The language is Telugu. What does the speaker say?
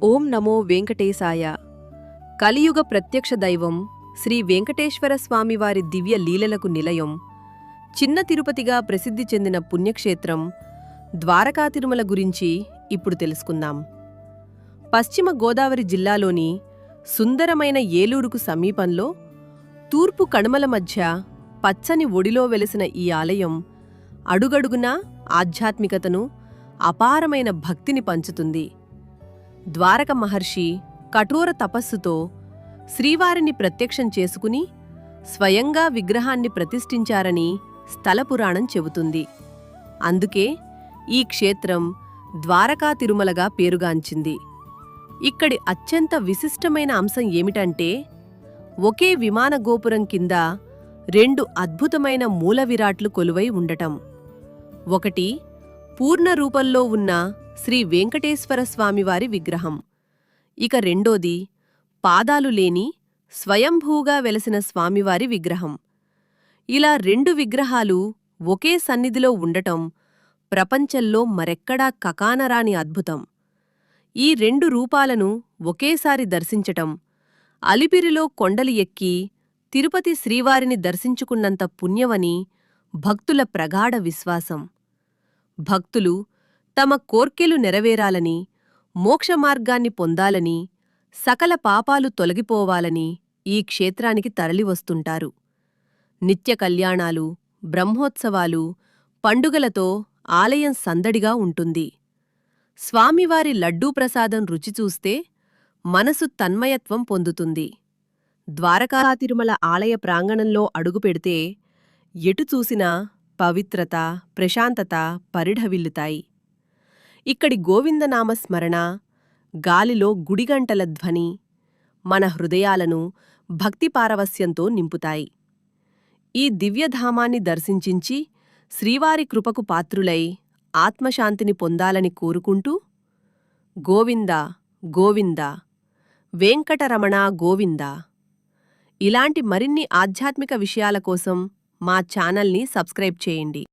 ఓం నమో వెంకటేశాయ. కలియుగ ప్రత్యక్ష దైవం శ్రీ వెంకటేశ్వర స్వామివారి దివ్య లీలలకు నిలయం, చిన్న తిరుపతిగా ప్రసిద్ధి చెందిన పుణ్యక్షేత్రం ద్వారకా తిరుమల గురించి ఇప్పుడు తెలుసుకుందాం. పశ్చిమ గోదావరి జిల్లాలోని సుందరమైన ఏలూరుకు సమీపంలో తూర్పు కనుమల మధ్య పచ్చని ఒడిలో వెలిసిన ఈ ఆలయం అడుగడుగునా ఆధ్యాత్మికతను, అపారమైన భక్తిని పంచుతుంది. ద్వారక మహర్షి కఠోర తపస్సుతో శ్రీవారిని ప్రత్యక్షం చేసుకుని స్వయంగా విగ్రహాన్ని ప్రతిష్ఠించారని స్థలపురాణం చెబుతుంది. అందుకే ఈ క్షేత్రం ద్వారకా తిరుమలగా పేరుగాంచింది. ఇక్కడి అత్యంత విశిష్టమైన అంశం ఏమిటంటే, ఒకే విమాన గోపురం కింద రెండు అద్భుతమైన మూల విరాట్లు కొలువై ఉండటం. ఒకటి పూర్ణ రూపంలో ఉన్న శ్రీ వెంకటేశ్వర స్వామివారి విగ్రహం, ఇక రెండోది పాదాలు లేని స్వయంభూగా వెలసిన స్వామివారి విగ్రహం. ఇలా రెండు విగ్రహాలు ఒకే సన్నిధిలో ఉండటం ప్రపంచంలో మరెక్కడా కకానరాని అద్భుతం. ఈ రెండు రూపాలను ఒకేసారి దర్శించటం, అలిపిరిలో కొండలు ఎక్కి తిరుపతి శ్రీవారిని దర్శించుకున్నంత పుణ్యమని భక్తుల ప్రగాఢ విశ్వాసం. భక్తులు తమ కోర్కెలు నెరవేరాలని, మోక్షమార్గాన్ని పొందాలని, సకల పాపాలు తొలగిపోవాలని ఈ క్షేత్రానికి తరలివస్తుంటారు. నిత్య కళ్యాణాలు, బ్రహ్మోత్సవాలు, పండుగలతో ఆలయం సందడిగా ఉంటుంది. స్వామివారి లడ్డూ ప్రసాదం రుచి చూస్తే మనసు తన్మయత్వం పొందుతుంది. ద్వారకా తిరుమల ఆలయ ప్రాంగణంలో అడుగుపెడితే ఎటు చూసినా పవిత్రత, ప్రశాంతత పరిఢవిల్లుతాయి. ఇక్కడి గోవిందనామస్మరణ, గాలిలో గుడిగంటల ధ్వని మన హృదయాలను భక్తిపారవస్యంతో నింపుతాయి. ఈ దివ్యధామాన్ని దర్శించి శ్రీవారి కృపకు పాత్రులై ఆత్మశాంతిని పొందాలని కోరుకుంటూ, గోవింద గోవింద వెంకటరమణ గోవింద. ఇలాంటి మరిన్ని ఆధ్యాత్మిక విషయాల కోసం మా ఛానల్ని సబ్స్క్రైబ్ చేయండి.